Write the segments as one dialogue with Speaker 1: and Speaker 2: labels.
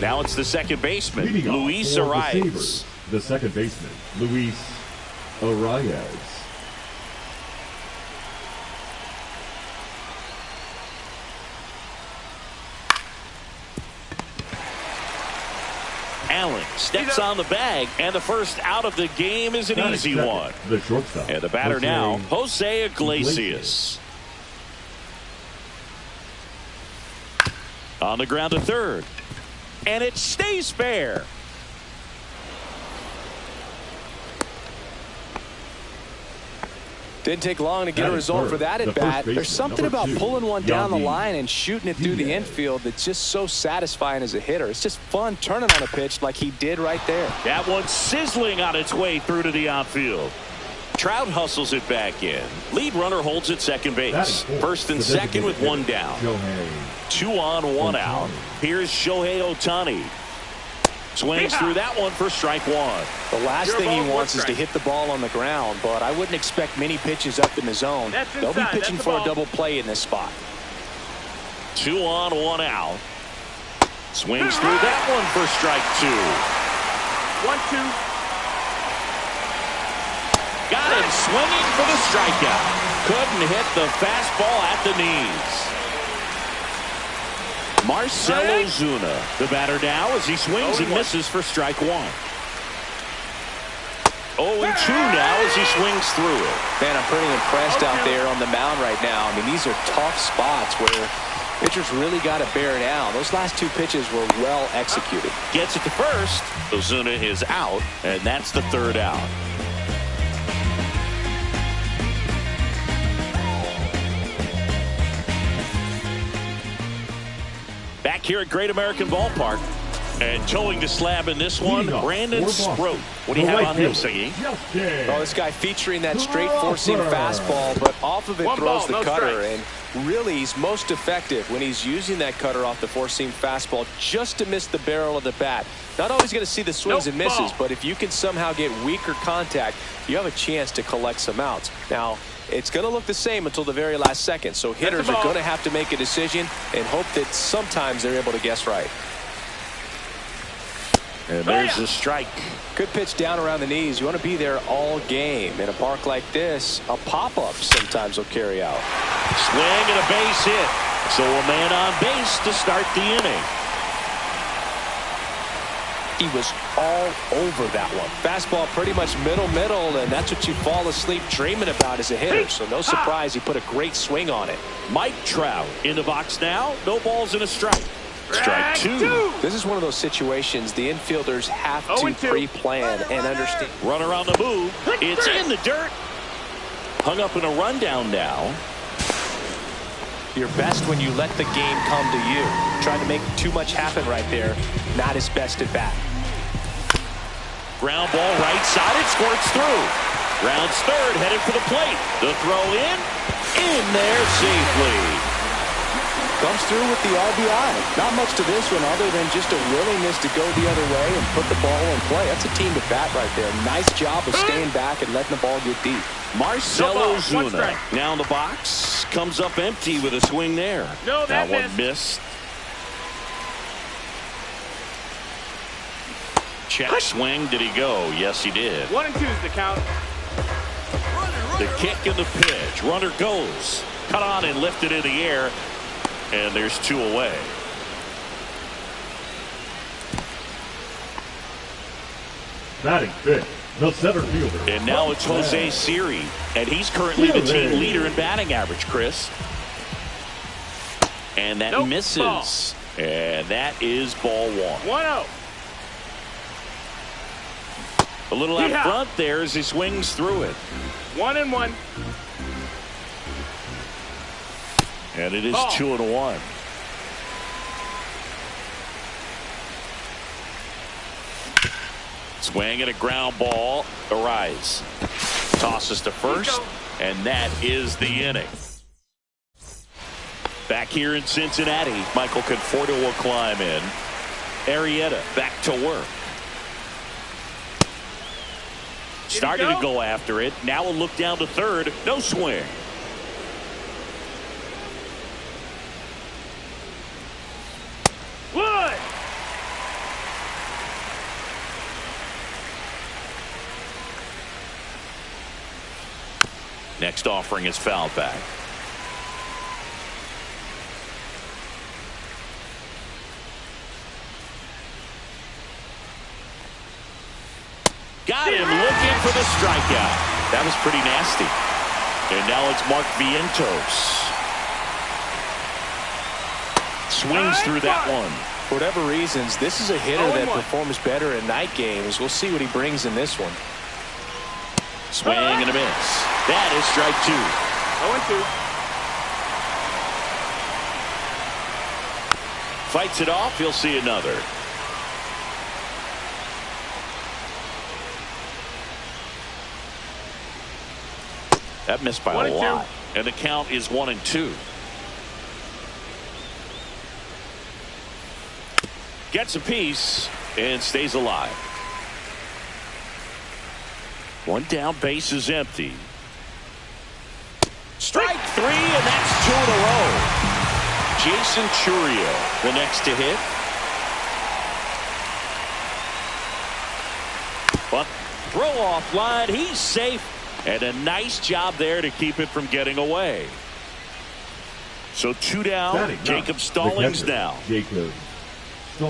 Speaker 1: Now it's the second baseman, Luis
Speaker 2: for
Speaker 1: Arias.
Speaker 2: The second baseman, Luis Arias.
Speaker 1: Allen steps on the bag, and the first out of the game is an easy one.
Speaker 2: The shortstop.
Speaker 1: And the batter now, Jose Iglesias. On the ground to third. And it stays fair.
Speaker 3: Didn't take long to get a result for that at bat. There's something about pulling one down the line and shooting it through the infield that's just so satisfying as a hitter. It's just fun turning on a pitch like he did right there.
Speaker 1: That one's sizzling on its way through to the outfield. Trout hustles it back in. Lead runner holds at second base. First and second with one down. 2 on, 1 out. Here's Shohei Ohtani. Swings through that one for strike one.
Speaker 3: The last thing he wants is to hit the ball on the ground, but I wouldn't expect many pitches up in the zone. They'll be pitching for a double play in this spot.
Speaker 1: 2 on, 1 out. Swings through that one for strike 2.
Speaker 4: 1-2.
Speaker 1: Got him swinging for the strikeout. Couldn't hit the fastball at the knees. Marcell Ozuna, the batter now as he swings and misses for strike 1. 0-2 now as he swings through it.
Speaker 3: Man, I'm pretty impressed out there on the mound right now. I mean, these are tough spots where pitchers really got to bear down. Those last 2 pitches were well executed.
Speaker 1: Gets it to first. Ozuna is out, and that's the third out. Back here at Great American Ballpark. And towing the slab in this one, Brandon Sproat. What do you have on him, Siggy?
Speaker 3: Oh, this guy featuring that straight four-seam fastball, but off of it throws the cutter. And really, he's most effective when he's using that cutter off the four-seam fastball just to miss the barrel of the bat. Not always going to see the swings and misses, but if you can somehow get weaker contact, you have a chance to collect some outs. Now, it's going to look the same until the very last second, so hitters are going to have to make a decision and hope that sometimes they're able to guess right.
Speaker 1: And there's the strike.
Speaker 3: Good pitch down around the knees. You want to be there all game. In a park like this, a pop-up sometimes will carry out.
Speaker 1: Swing and a base hit. So a man on base to start the inning.
Speaker 3: He was all over that one. Fastball pretty much middle, and that's what you fall asleep dreaming about as a hitter. So no surprise he put a great swing on it.
Speaker 1: Mike Trout in the box now. No balls and a strike. Strike 2.
Speaker 3: This is one of those situations the infielders have to pre-plan and understand.
Speaker 1: Runner on the move. It's in the dirt. Hung up in a rundown now.
Speaker 3: You're best when you let the game come to you. Trying to make too much happen right there. Not his best at bat.
Speaker 1: Ground ball right side. It squirts through. Rounds third. Headed for the plate. The throw in there safely.
Speaker 3: Comes through with the RBI. Not much to this one other than just a willingness to go the other way and put the ball in play. That's a team to bat right there. Nice job of staying back and letting the ball get deep.
Speaker 1: Marcell Ozuna now in the box. Comes up empty with a swing there.
Speaker 4: No,
Speaker 1: that one missed. Check swing. Did he go? Yes, he did.
Speaker 4: 1-2 is the count.
Speaker 1: The kick and the pitch. Runner goes. Cut on and lifted in the air. And there's 2 away.
Speaker 2: Batting fifth, the center fielder.
Speaker 1: And now it's Jose Siri. And he's currently the team leader in batting average, Chris. And that misses. And that is ball 1.
Speaker 4: 1-0.
Speaker 1: A little out front there as he swings through it.
Speaker 4: 1-1.
Speaker 1: And it is 2-1. Swing and a ground ball. Arise. Tosses to first. And that is the inning. Back here in Cincinnati, Michael Conforto will climb in. Arrieta back to work. Starting to go after it. Now a look down to third. No swing. Next offering is fouled back. Got him looking for the strikeout. That was pretty nasty. And now it's Mark Vientos. Swings through that one.
Speaker 3: For whatever reasons, this is a hitter that performs better in night games. We'll see what he brings in this one.
Speaker 1: Swing and a miss. That is strike 2.
Speaker 4: 0-2.
Speaker 1: Fights it off. He'll see another. That missed by a lot. And the count is 1-2. Gets a piece and stays alive. One down, base is empty. Strike 3, and that's 2 in a row. Jason Chourio, the next to hit. But throw off line, he's safe. And a nice job there to keep it from getting away. So 2 down, Jacob Stallings now.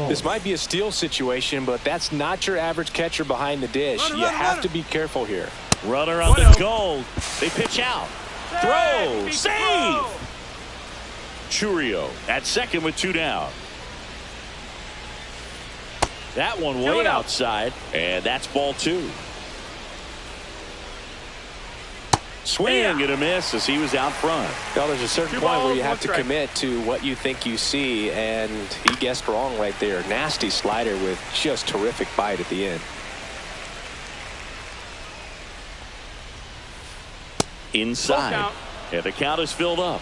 Speaker 3: This might be a steal situation, but that's not your average catcher behind the dish. You have to be careful here.
Speaker 1: Runner on the goal. They pitch out. Throw. Save. Chourio at second with 2 down. That one way outside, and that's ball 2. Swing and a miss as he was out front.
Speaker 3: Well, there's a certain point where you have to commit to what you think you see, and he guessed wrong right there. Nasty slider with just terrific bite at the end.
Speaker 1: Inside. And the count is filled up.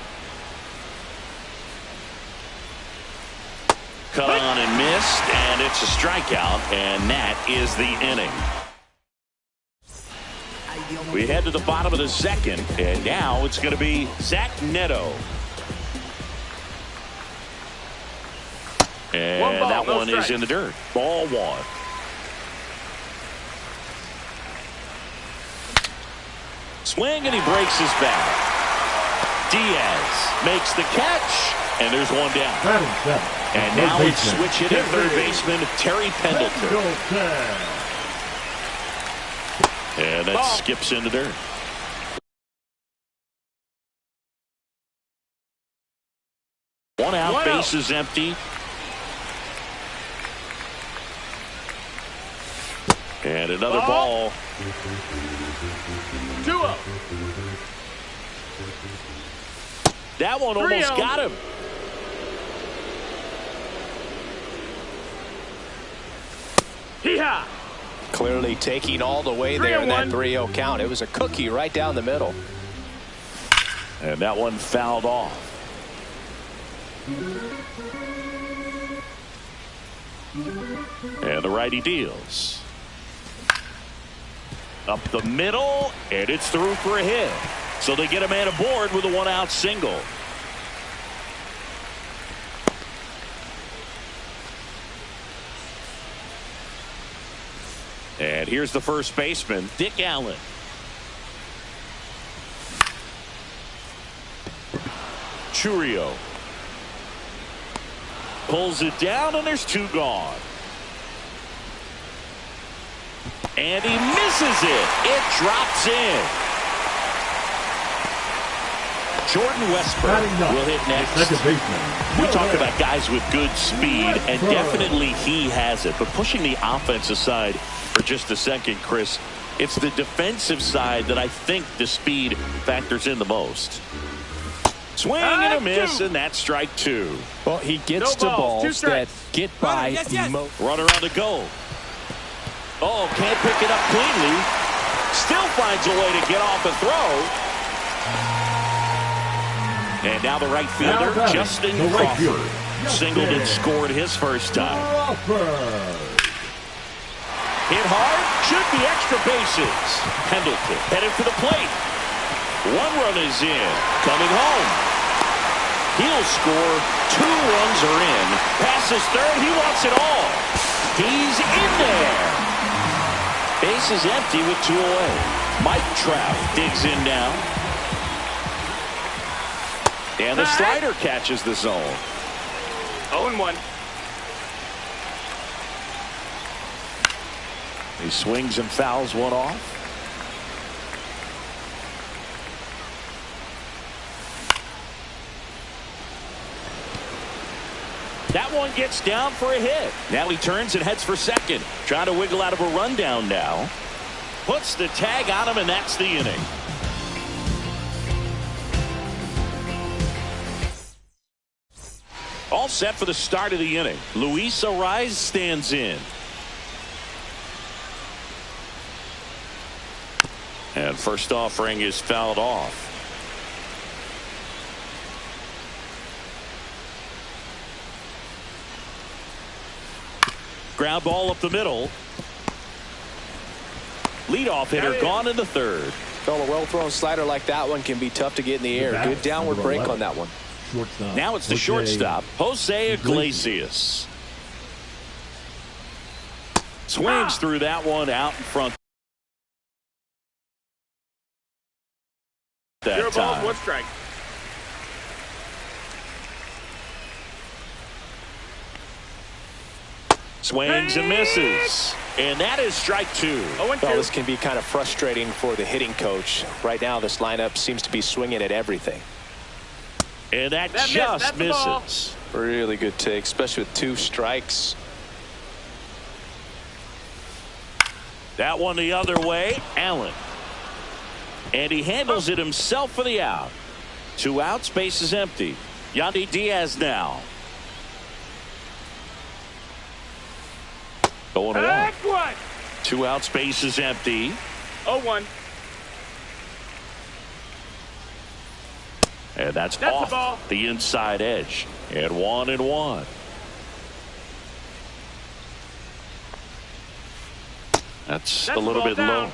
Speaker 1: Cut on and missed, and it's a strikeout, and that is the inning. We head to the bottom of the second, and now it's going to be Zach Neto. And that one is in the dirt. Ball 1. Swing, and he breaks his back. Diaz makes the catch, and there's 1 down. And now it's switch hitting third baseman Terry Pendleton. And that skips in the dirt. One out, base is empty. And another ball.
Speaker 4: 2-0.
Speaker 1: That one almost got him.
Speaker 4: Hee-haw.
Speaker 3: Clearly taking all the way there in that 3-0 count. It was a cookie right down the middle.
Speaker 1: And that one fouled off. And the righty deals. Up the middle, and it's through for a hit. So they get a man aboard with a 1-out single. And here's the first baseman, Dick Allen. Chourio pulls it down, and there's 2 gone. And he misses it. It drops in. Jordan Westburg will hit next. We talk about guys with good speed, and definitely he has it. But pushing the offense aside for just a second, Chris, it's the defensive side that I think the speed factors in the most. Swing and a miss, and that's strike 2.
Speaker 3: Well, he gets to balls that get by.
Speaker 1: Runner on the goal. Oh, can't pick it up cleanly. Still finds a way to get off a throw. And now the right fielder, Justin Crawford, singled and scored his first time. Hit hard, should be extra bases. Pendleton headed for the plate. 1 run is in, coming home. He'll score. 2 runs are in. Passes third, he wants it all. He's in there. Base is empty with 2 away. Mike Trout digs in now. And the slider catches the zone.
Speaker 4: 0-1.
Speaker 1: He swings and fouls one off. That one gets down for a hit. Now he turns and heads for second. Trying to wiggle out of a rundown now. Puts the tag on him, and that's the inning. All set for the start of the inning. Luis Ariz stands in. And first offering is fouled off. Ground ball up the middle. Leadoff hitter gone in the third.
Speaker 3: Well, a well-thrown slider like that one can be tough to get in the air. Good downward break on that one.
Speaker 1: Now it's the shortstop, Jose Iglesias. Swings through that one out in front. That time.
Speaker 4: 1 strike.
Speaker 1: Swings and misses. And that is strike 2.
Speaker 3: Well, this can be kind of frustrating for the hitting coach. Right now, this lineup seems to be swinging at everything.
Speaker 1: And that just misses.
Speaker 3: Really good take, especially with 2 strikes.
Speaker 1: That one the other way, Allen. And he handles it himself for the out. 2 outs, base is empty. Yandy Diaz now. 0-1. 2 outs, base is empty.
Speaker 4: 0-1.
Speaker 1: And that's off the inside edge. And 1-1. That's a little bit low.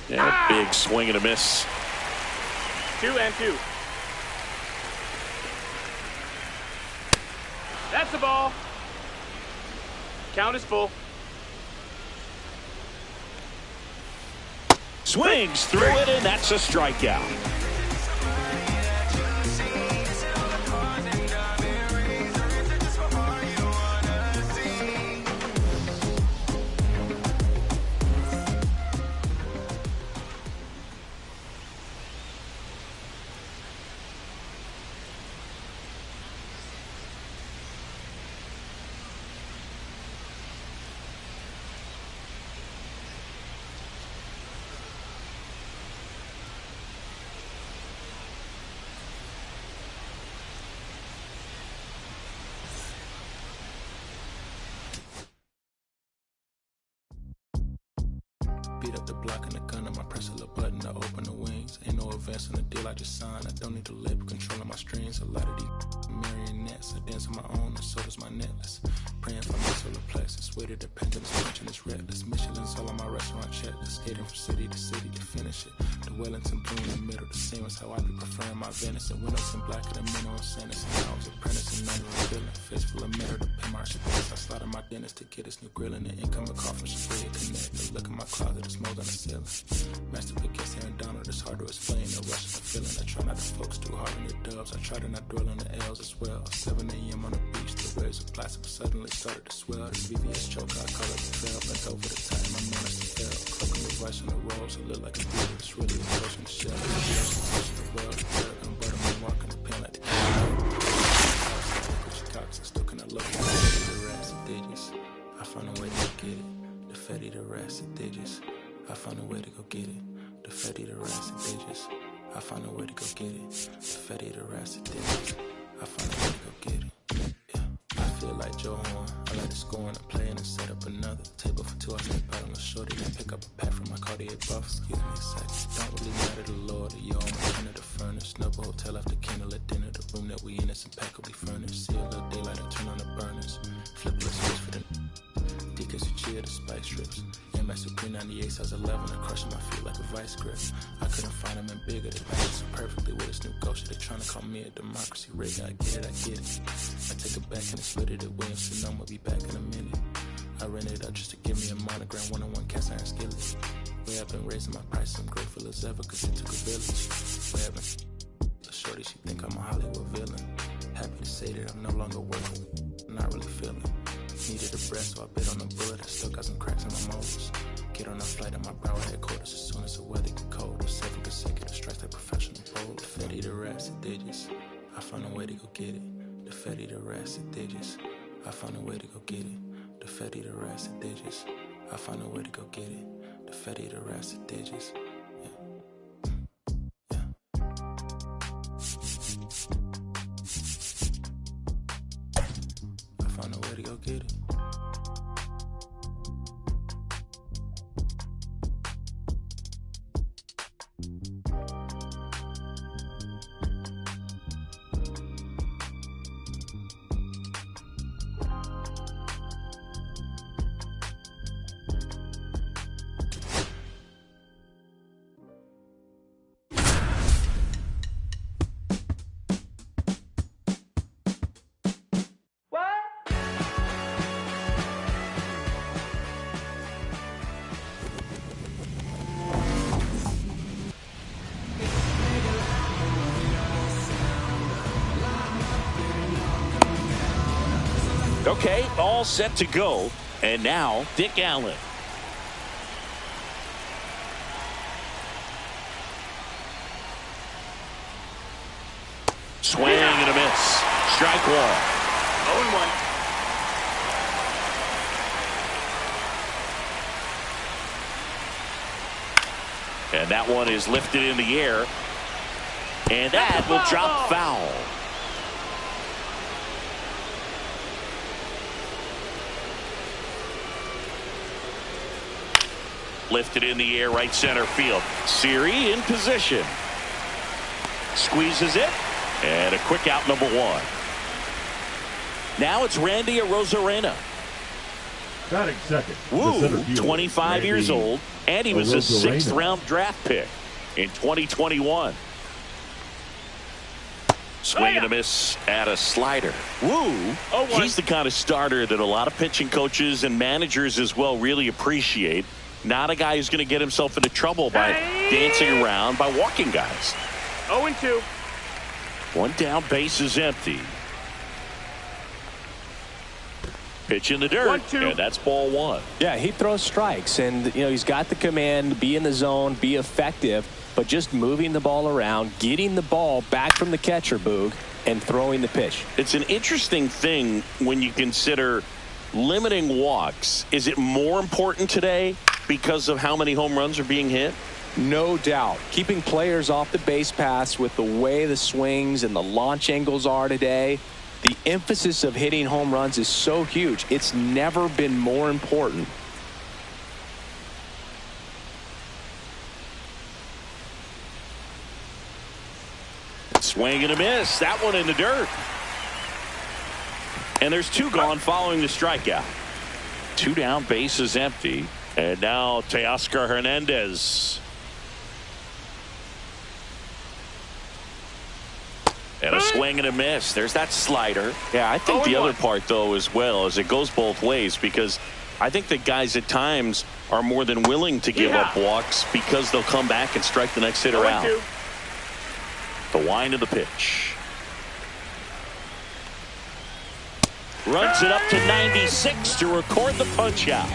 Speaker 1: Yeah, big swing and a miss.
Speaker 4: 2-2. That's the ball. Count is full.
Speaker 1: Swings through it, and that's a strikeout.
Speaker 5: Beat up the block and the gun on my press a little button to open the wings. Ain't no advance on the deal I just signed. I don't need the label controlling my strings. A lot of these marionettes. I dance on my own and so does my necklace. Praying for my solar plexus. Weighted the pendulum, punching is reckless. Michelin's all on my restaurant checklist. Skating from city to city to finish it. The Wellington blue in the middle. The same as how I be preferring my venison. Windows in black and the minimum sentence. And I was apprentice and none of feeling. Fist full of metal to pay my shit. I slotted my dentist to get his new grill and the incoming call from Shafria Connect. The look in my closet is more than a ceiling. Master pick gets Aaron Donald. It's hard to explain. The rush of the feeling. I try not to focus too hard on the dubs. I try to not dwell on the L's as well. 7 a.m. on the beach. The waves of plastic suddenly started to swell. The VVS choke, I call it the trail. Bent over the time, my manners to fail. Cloaking the rice on the rolls. It look like a theater. It's really a push in the shell. It's a touch of the world. The third and butterman walking the pen like the Cox. I still cannot look at the rats and digits. I found a way to get it. The fatty, the rats and digits. I found a way to go get it. The fatty, the rats and digits. I found a way to go get it. The fatty, the rats and digits. I found a way to go get it. I feel like Joe Horn. I like to score and play and set up another table for 2. I step out on the shorty and pick up a pack from my Cartier buff. Excuse me a second. Don't really matter the Lord. Yo, I'm kind of the furnace. Snubble hotel after candle at dinner. The room that we in is impeccably furnished. See a little daylight and turn on the burners. Flip the switch for the deacons who cheer the spice strips. MS with P98 size 11 and crushing my feet like a vice grip. I couldn't find him in bigger. They match so perfectly with this new ghost. They trying to call me a democracy rig. I get it, I get it. I take it back and it's lit it at Williamson. I'm gonna be back in a minute. I ran it up just to give me a monogram. 1-on-1 cast iron skillet. We have been raising my prices, I'm grateful as ever, cause it took a village. We have been shorty, she think I'm a Hollywood villain. Happy to say that I'm no longer working, I'm not really feeling. Needed a breath, so I bit on a bullet, I still got some cracks in my molars. Get on a flight at my brow headquarters as soon as the weather get cold. 7 consecutive strikes like professional bowler. The Fetty the rats and digits, I found a way to go get it. The Fetty the rats and digits, I found a way to go get it. The Fetty the rats and digits, I found a way to go get it. The Fetty the rats and digits. I found a way to go get it.
Speaker 1: Okay, all set to go. And now, Dick Allen. Swing and a miss. Strike one.
Speaker 4: 0-1.
Speaker 1: And that one is lifted in the air. And that will drop foul. Lifted in the air, right center field. Siri in position. Squeezes it. And a quick out, number one. Now it's Randy Arozarena.
Speaker 2: Batting second.
Speaker 1: Woo, 25 years old. And he was a 6th round draft pick in 2021. Swing and a miss at a slider. Woo, he's the kind of starter that a lot of pitching coaches and managers as well really appreciate. Not a guy who's going to get himself into trouble by dancing around, by walking guys.
Speaker 4: 0-2.
Speaker 1: One down, base is empty. Pitch in the dirt,
Speaker 4: 1-2.
Speaker 1: and that's ball one.
Speaker 3: Yeah, he throws strikes, and he's got the command, be in the zone, be effective, but just moving the ball around, getting the ball back from the catcher, Boog, and throwing the pitch.
Speaker 1: It's an interesting thing when you consider limiting walks. Is it more important today because of how many home runs are being hit?
Speaker 3: No doubt. Keeping players off the base paths with the way the swings and the launch angles are today, the emphasis of hitting home runs is so huge. It's never been more important.
Speaker 1: Swing and a miss. That one in the dirt. And there's two gone following the strikeout. 2 down, base is empty. And now Teoscar Hernandez. And a swing and a miss. There's that slider. Yeah, I think the other part, though, as well, is it goes both ways, because I think that guys at times are more than willing to give up walks because they'll come back and strike the next hitter out. The wind of the pitch. Runs it up to 96 to record the punch out.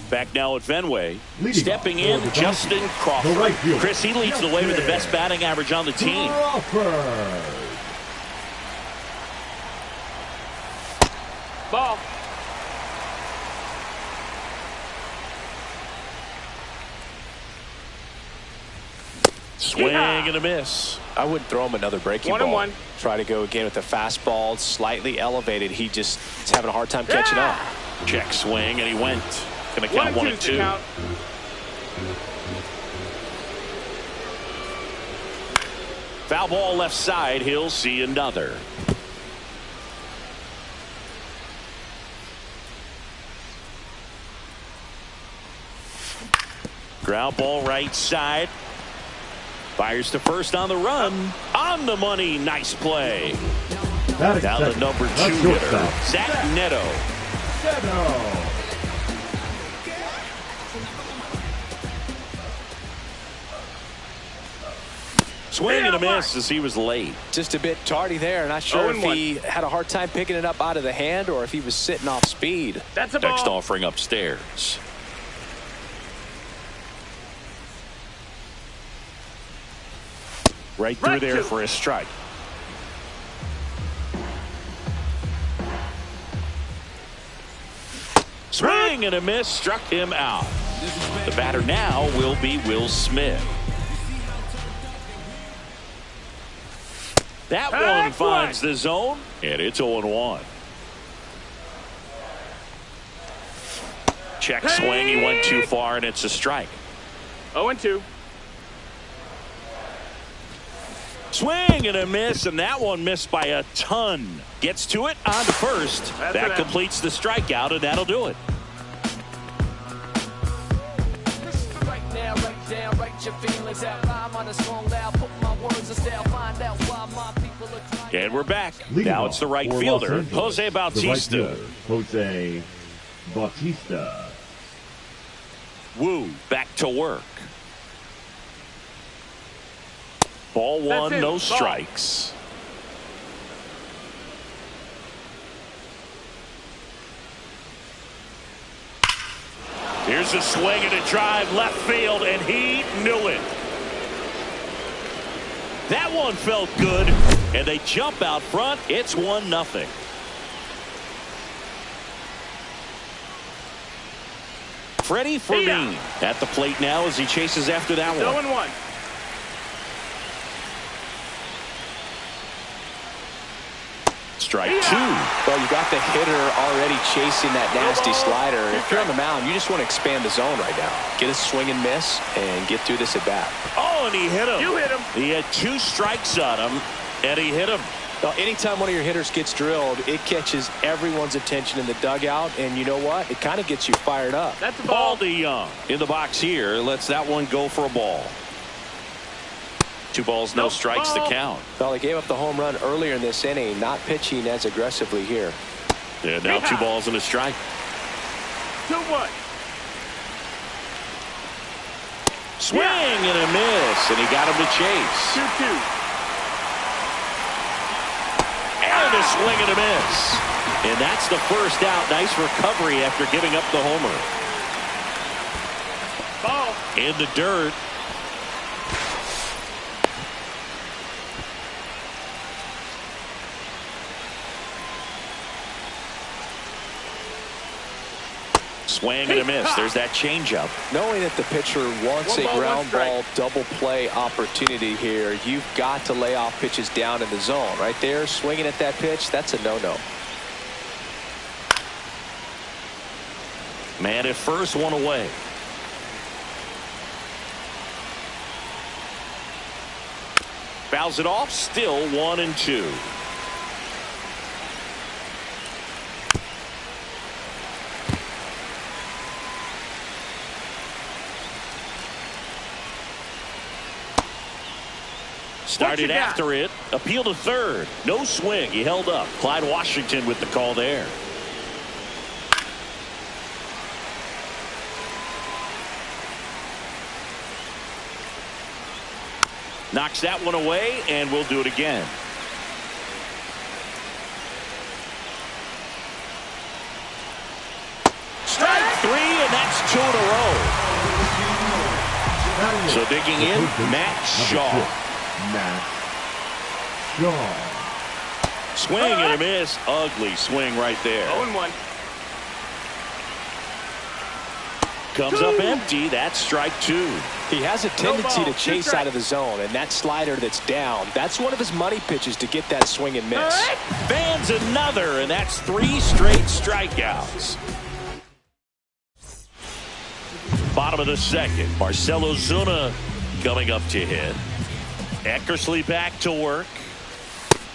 Speaker 1: Back now at Fenway. Stepping in, Justin Crawford. Chris, he leads the way with the best batting average on the team.
Speaker 4: Ball.
Speaker 1: Swing and a miss.
Speaker 3: I wouldn't throw him another breaking ball.
Speaker 4: 1-1.
Speaker 3: Try to go again with the fastball, slightly elevated. He just is having a hard time catching up.
Speaker 1: Check swing, and he went. Going to count 1-2. Foul ball left side. He'll see another. Ground ball right side. Fires to first on the run. On the money. Nice play. Now the number 2 hitter, Zach Neto. Swing and a miss as he was late.
Speaker 3: Just a bit tardy there. Not sure if he had a hard time picking it up out of the hand or if he was sitting off speed.
Speaker 4: That's a ball.
Speaker 1: Next offering upstairs. Right through there for a strike. Swing and a miss, struck him out. The batter now will be Will Smith. That one finds the zone, and it's 0-1. Check swing, he went too far, and it's a strike.
Speaker 4: 0-2.
Speaker 1: Swing and a miss, and that one missed by a ton. Gets to it on to first. That completes the strikeout, and that'll do it. And we're back. Now it's the right fielder, Jose Bautista.
Speaker 2: Jose Bautista.
Speaker 1: Woo back to work. Ball one, no strikes. Here's a swing and a drive left field, and he knew it. That one felt good, and they jump out front. It's 1-0. Freddie Fermin at the plate now as he chases after that one.
Speaker 4: 0-1.
Speaker 1: Strike 2.
Speaker 3: Well, you got the hitter already chasing that nasty slider. If you're on the mound, you just want to expand the zone right now. Get a swing and miss and get through this at bat.
Speaker 1: Oh, and he hit him.
Speaker 4: You hit him.
Speaker 1: He had 2 strikes on him, and he hit him.
Speaker 3: Well, anytime one of your hitters gets drilled, it catches everyone's attention in the dugout, and you know what? It kind of gets you fired up.
Speaker 4: That's a ball.
Speaker 1: DeYoung in the box here. Lets that one go for a ball. 2 balls, no strikes to count.
Speaker 3: Well, they gave up the home run earlier in this inning, not pitching as aggressively here.
Speaker 1: And now 2 balls and a strike.
Speaker 4: 2-1.
Speaker 1: Swing and a miss, and he got him to chase.
Speaker 4: 2-2.
Speaker 1: And a swing and a miss. And that's the first out. Nice recovery after giving up the homer.
Speaker 4: Ball.
Speaker 1: In the dirt. Swing and a miss. There's that changeup.
Speaker 3: Knowing that the pitcher wants a ground ball double play opportunity here, you've got to lay off pitches down in the zone. Right there, swinging at that pitch, that's a no-no.
Speaker 1: Man at first, one away. Fouls it off, still 1-2. Started after it. Appeal to third. No swing. He held up. Clyde Washington with the call there. Knocks that one away, and we'll do it again. Strike 3, and that's 2 in a row. So digging in, Matt Shaw. Swing and a miss. Ugly swing right there.
Speaker 4: 0-1.
Speaker 1: Comes up empty. That's strike 2.
Speaker 3: He has a tendency to chase out of the zone, and that slider that's down, that's one of his money pitches to get that swing and miss.
Speaker 1: Fans another, and that's 3 straight strikeouts. Bottom of the second. Marcell Ozuna coming up to hit. Eckersley back to work.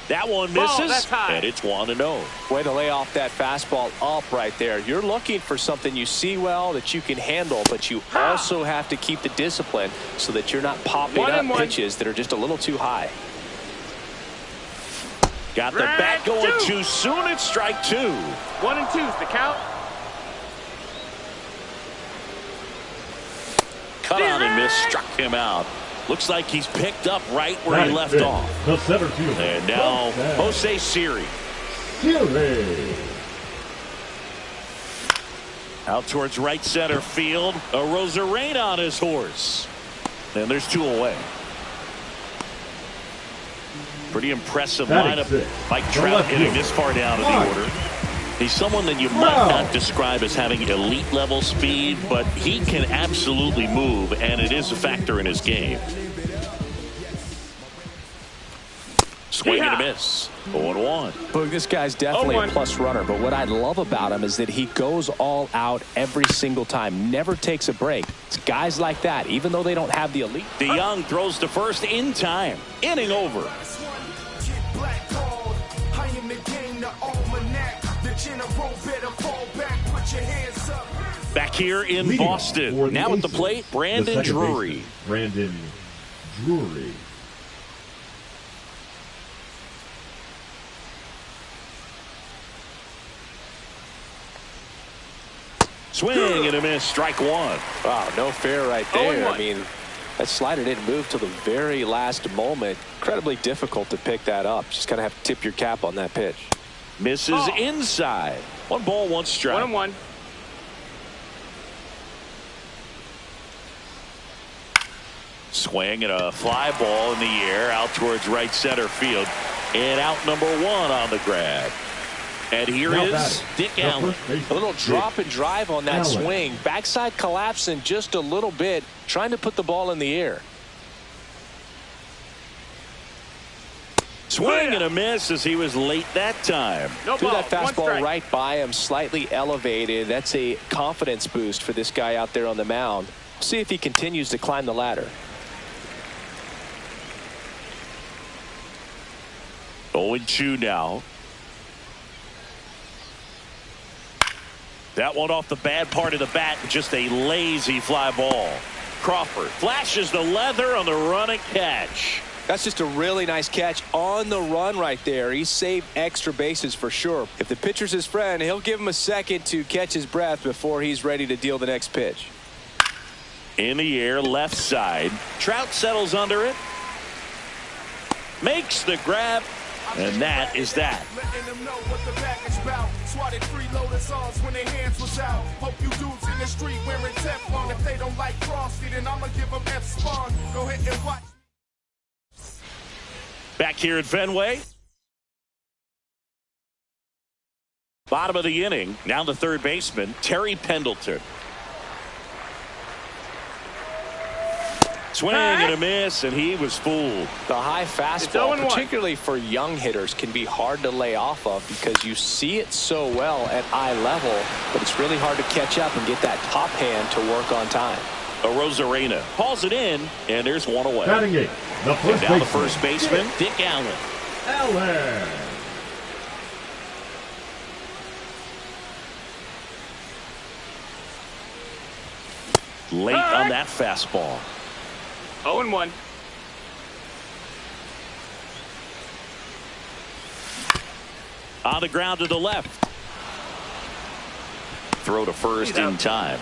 Speaker 1: That one misses, and it's 1-0.
Speaker 3: Way to lay off that fastball up right there. You're looking for something you see well that you can handle, but you also have to keep the discipline so that you're not popping up pitches that are just a little too high.
Speaker 1: Got the bat going too soon. It's strike 2.
Speaker 4: 1-2's the count.
Speaker 1: Cut on and miss, struck him out. Looks like he's picked up right where he left off.
Speaker 2: The center fielder.
Speaker 1: And now Jose Siri. Out towards right center field. A Rosarena on his horse. And there's 2 away. Pretty impressive lineup. Mike Trout getting this far down in the order. He's someone that you might not describe as having elite level speed, but he can absolutely move, and it is a factor in his game. Swing and a miss. 0-1.
Speaker 3: Look, this guy's definitely a plus runner, but what I love about him is that he goes all out every single time, never takes a break. It's guys like that, even though they don't have the elite.
Speaker 1: DeYoung throws to first in time. Inning over. Back here in Boston. Now at the plate, Brandon Drury.
Speaker 2: Brandon Drury.
Speaker 1: Swing and a miss, strike 1.
Speaker 3: Wow, no fair right there. I mean, that slider didn't move till the very last moment. Incredibly difficult to pick that up. Just kind of have to tip your cap on that pitch.
Speaker 1: Misses inside. 1 ball, 1 strike.
Speaker 4: 1-1.
Speaker 1: Swing and a fly ball in the air out towards right center field. And out number 1 on the grab. And here is Dick Allen.
Speaker 3: A little drop and drive on that swing. Backside collapsing just a little bit, trying to put the ball in the air.
Speaker 1: Swing and a miss as he was late that time.
Speaker 3: Threw that fastball right by him, slightly elevated. That's a confidence boost for this guy out there on the mound. See if he continues to climb the ladder.
Speaker 1: 0-2 now. That one off the bad part of the bat, just a lazy fly ball. Crawford flashes the leather on the running catch.
Speaker 3: That's just a really nice catch on the run right there. He saved extra bases for sure. If the pitcher's his friend, he'll give him a second to catch his breath before he's ready to deal the next pitch.
Speaker 1: In the air, left side. Trout settles under it. Makes the grab. And that is that.
Speaker 6: Letting them know what the back is about. Swatted freeloaded songs when their hands was out. Hope you dudes in the street wearing Teflon. If they don't like Frosty, then I'ma give them F-Spawn. Go ahead and watch.
Speaker 1: Back here at Fenway. Bottom of the inning. Now the third baseman, Terry Pendleton. Swing and a miss, and he was fooled.
Speaker 3: The high fastball, particularly for young hitters, can be hard to lay off of because you see it so well at eye level, but it's really hard to catch up and get that top hand to work on time.
Speaker 1: A Rosarena calls it in, and there's 1 away.
Speaker 2: Batting eight, the first
Speaker 1: now the first baseman, Dick Allen. Late on that fastball.
Speaker 4: 0-1.
Speaker 1: On the ground to the left. Throw to first in time.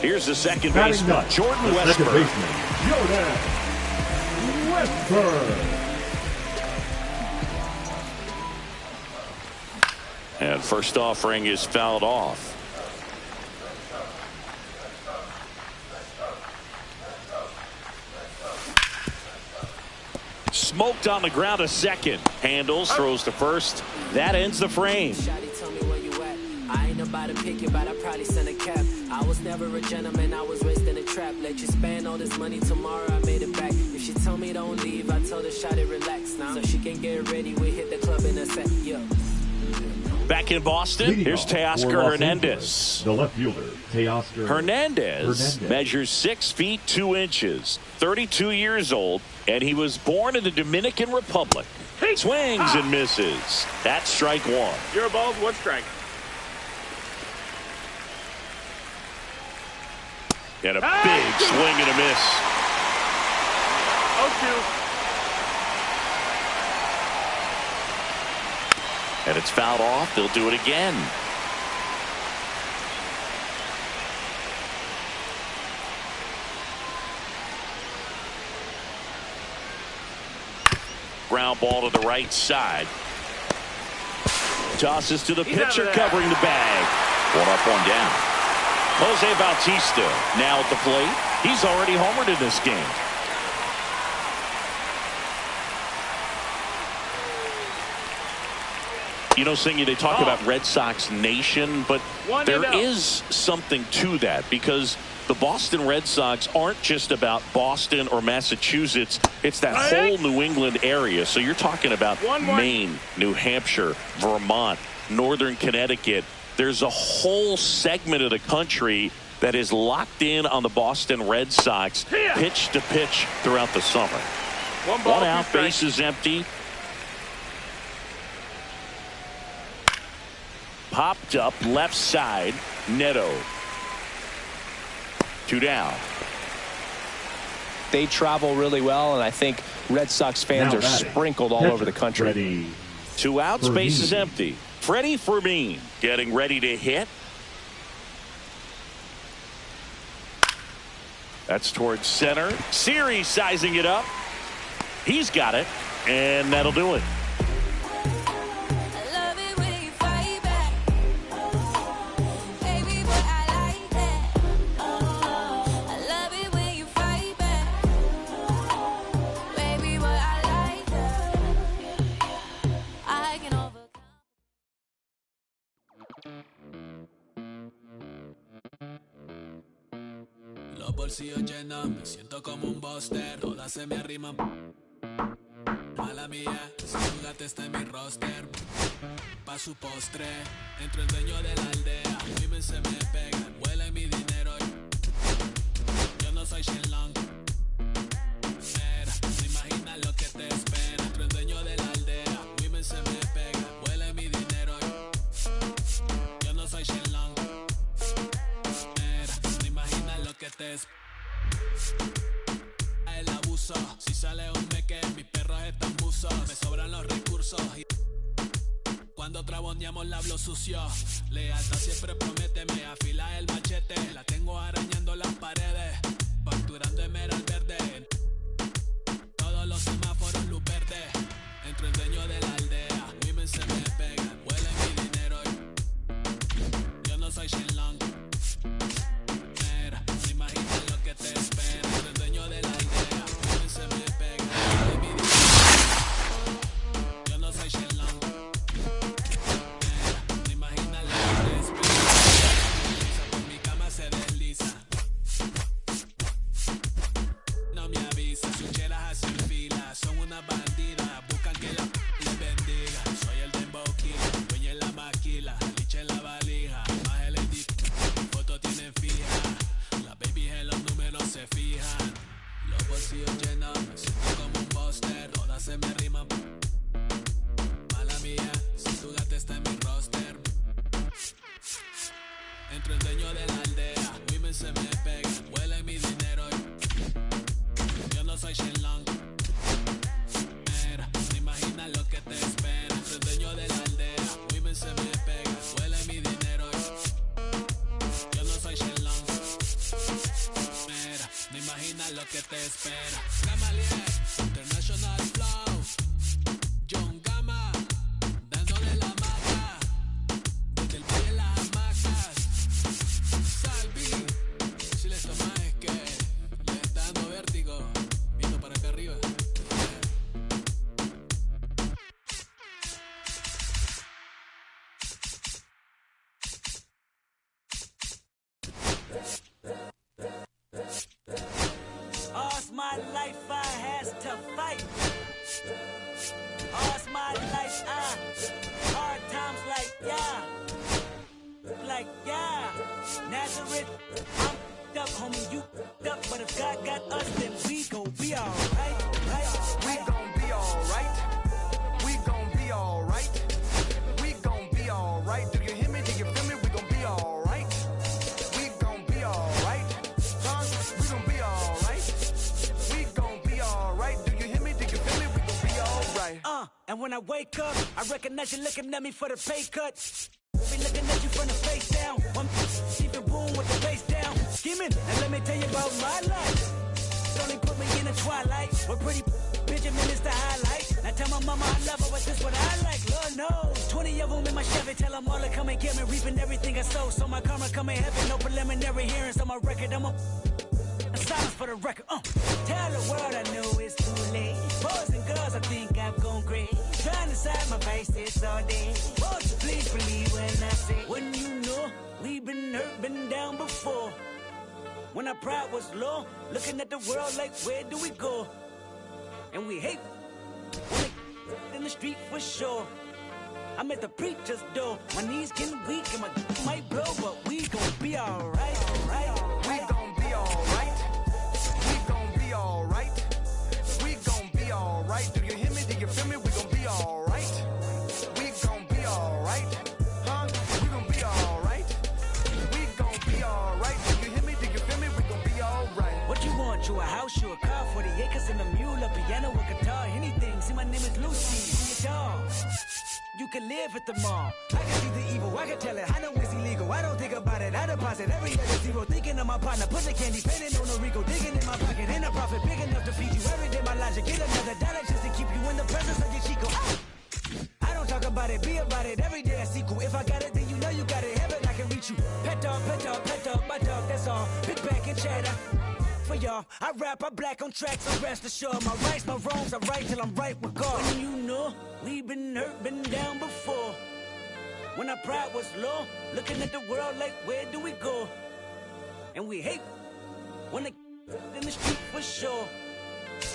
Speaker 1: Here's the second baseman, Jordan Westburg. And first offering is fouled off. Smoked on the ground, a second. Handles, throws to first. That ends the frame.
Speaker 7: I ain't about to pick you, but I probably send a cap. I was never a gentleman, I was raised in a trap. Let you spend all this money tomorrow, I made it back. If she told me don't leave, I told her shot it relax now. So she can get ready, we hit the club in a set, yeah.
Speaker 1: Back in Boston, here's Teoscar Hernandez.
Speaker 2: The left fielder, Teoscar
Speaker 1: Hernandez measures 6 feet 2 inches, 32 years old, and he was born in the Dominican Republic. Swings and misses. That's strike 1.
Speaker 4: 0 balls, 1 strike.
Speaker 1: And a big swing and a miss.
Speaker 4: 0-2.
Speaker 1: And it's fouled off. They'll do it again. Ground ball to the right side. Tosses to the pitcher covering the bag. 1 up, 1 down. Jose Bautista now at the plate. He's already homered in this game. You know, Singy, they talk about Red Sox Nation, but there is something to that because the Boston Red Sox aren't just about Boston or Massachusetts. It's that whole New England area. So you're talking about Maine, New Hampshire, Vermont, Northern Connecticut. There's a whole segment of the country that is locked in on the Boston Red Sox pitch to pitch throughout the summer.
Speaker 4: 1 ball,
Speaker 1: 1 out, base is empty. Popped up left side. Neto. 2 down.
Speaker 3: They travel really well, and I think Red Sox fans are sprinkled all over the country.
Speaker 1: 2 outs, base is empty. Freddie Fermin getting ready to hit. That's towards center. Series sizing it up. He's got it, and that'll do it.
Speaker 5: Los bolsillos llenos, me siento como un buster. Todas se me arriman. Mala mía, si jugaste está en mi roster. Pa' su postre, entro el dueño de la aldea. Women se me pegan, huele mi dinero. Yo no soy Shenlong. Mira, no imaginas lo que te espera. Entro el dueño de la aldea. Women se me pegan, huele mi dinero. Yo no soy Shenlong. Que te el abuso, si sale un meque, mis perros están buzos, me sobran los recursos y cuando traboneamos la hablo sucio, lealtad siempre promete, me afila el machete, la tengo arañando las paredes, facturando emerald verde, todos los semáforos luz verde, entro el dueño de la aldea, women se me pegan, huele mi dinero, yo no soy Shenlong. Te espera, el dueño de la idea, se me pega de mi dinero. Yo no soy Shenlong. No imaginas lo que te espera. Por mi cama se desliza. No me avisa, sus chelas hacen fila. Son una bandida, buscan que la les bendiga. Soy el Dembow Killer, dueño en la maquila, liche en la valija. Más el edit, fotos tienen fija. Los números se fijan, los bolsillos llenos, me siento como un buster, todas se me riman. Mala mía, si tu gata está en mi roster. Entro el dueño de la aldea, women se me pegan, huele mi dinero. Yo no soy Shenlong. Mira, no imaginas lo que te espera. Entro el dueño de la aldea, women se me pegan, huele mi dinero. Yo no soy Shenlong. No imaginas lo que te espera. Gamaliel, International Flow, John Gama, dándole la mata, desde el valle las hamacas. Salvi, si les tomas es que le está dando vértigo, viendo para acá arriba.
Speaker 8: And when I wake up, I recognize you looking at me for the pay cut. Be looking at you from the face down. One even boom with the face down. Skimming, and let me tell you about my life. It only put me in the twilight. We're pretty Benjamin is the highlight. Now tell my mama I love her, but this what I like. Lord knows, 20 of them in my Chevy. Tell them all to come and get me, reaping everything I sow. So my karma come in heaven, no preliminary hearings on my record. I'm a silence for the record. Tell the world I know it's too late. Boys and girls, I think I've gone great. Trying to side my vices all day. Won't you please believe when I say, when you know we've been hurt, been down before. When our pride was low, looking at the world like, where do we go? And we hate when they in the street for sure. I'm at the preacher's door. My knees getting weak and my might blow, but we gon' be alright, alright.
Speaker 6: We gon' be alright. We gon' be alright. We gon' be alright. Do you hear me? Do you feel me? We gon' be alright. We gon' be alright. Huh? We gon' be alright. We gon' be alright. Do you hear me? Do you feel me? We gon' be alright.
Speaker 8: What you want? You a house, you a car, 40 acres and a mule, a piano, a guitar, anything. See, my name is Lucy, I'm your dog. You can live at the mall. I can see the evil, I can tell it. I know it's illegal. I don't think about it. I deposit every other zero. Thinking of my partner, put the candy, spending on a Rico, digging in my pocket, and a profit big enough to feed you every day. My logic, get another dollar just to keep you in the presence of your Chico. I don't talk about it, be about it. Every day I sequel. If I got it, then you know you got it. Heaven, I can reach you. Pet dog, my dog, that's all. Big back and chatter. For y'all, I rap, I black on tracks, so rest assured. My rights, my wrongs, I right till I'm right with God. When you know we've been hurt, been down before. When our pride was low, looking at the world like, where do we go? And we hate when they in the street for sure.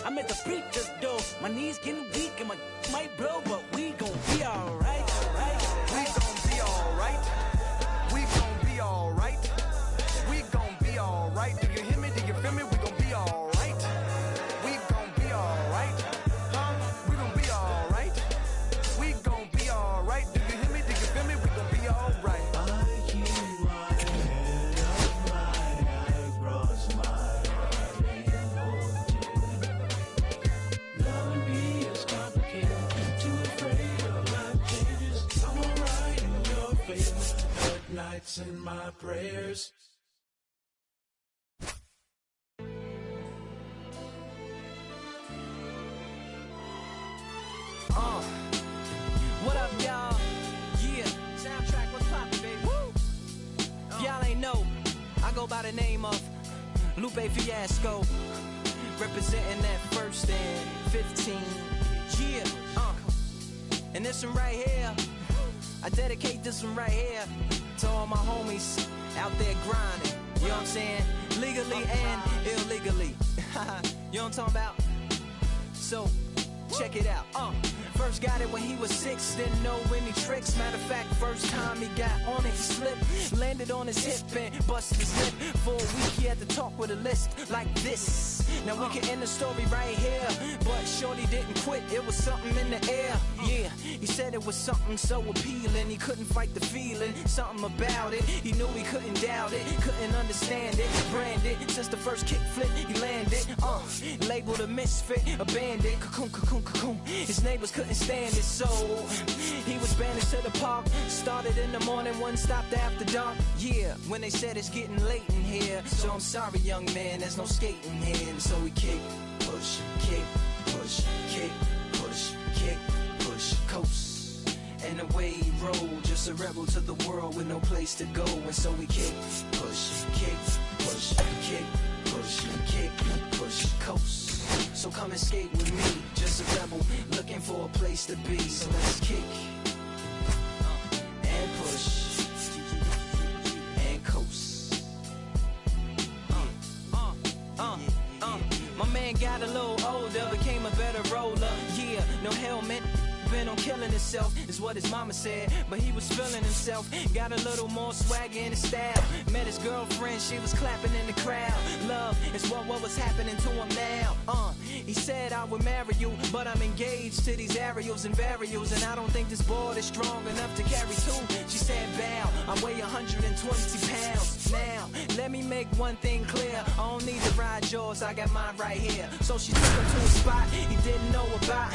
Speaker 8: I'm at the preacher's door. My knees getting weak and my might blow, but we gon' be alright, alright.
Speaker 6: We gon' be alright. We gon' be alright. We gon' be alright. Do you hear me? Do you feel me? We gon' be alright. We gon' be alright. Huh? We gon' be alright. We gon' be alright. Do you hear me? Do you feel me? We gon' be alright.
Speaker 5: I keep my head up high, I cross my heart and loving me is complicated, too afraid of life changes. I'm alright in your favor, at nights in my prayers.
Speaker 9: What up, y'all? Yeah. Soundtrack, what's poppin', baby? Woo! Y'all ain't know, I go by the name of Lupe Fiasco, representing that first and 15. Yeah, and this one right here, I dedicate this one right here to all my homies out there grinding. You know what I'm saying? Legally and illegally. You know what I'm talking about? So, check it out. First got it when he was 6, didn't know any tricks. Matter of fact, first time he got on it, he slipped, landed on his hip and busted his lip. For a week he had to talk with a list like this. Now we can end the story right here, but shorty didn't quit, it was something in the air. Yeah, he said it was something so appealing, he couldn't fight the feeling, something about it. He knew he couldn't doubt it, couldn't understand it. Branded, since the first kick flip, he landed. Labeled a misfit, a bandit. Cocoon, cocoon, cocoon. His neighbors couldn't stand it, so he was banished to the park. Started in the morning, one stopped after dark. Yeah, when they said it's getting late in here, so I'm sorry, young man, there's no skating here. And so we kick, push, kick, push, kick, push, kick, push, coast. And away he rolled, just a rebel to the world with no place to go. And so we kick, push, kick, push, kick, push, kick, push, coast. So come and skate with me, just a rebel looking for a place to be. So let's kick and push and coast. My man got a little older, became a better roller. Yeah, no helmet. Been on killing himself, is what his mama said. But he was feeling himself, got a little more swag in his style. Met his girlfriend, she was clapping in the crowd. Love is what was happening to him now. He said I would marry you, but I'm engaged to these aerials and varials, and I don't think this board is strong enough to carry two. She said bow, I weigh 120 pounds. Now, let me make one thing clear, I don't need to ride yours, I got mine right here. So she took him to a spot he didn't know about.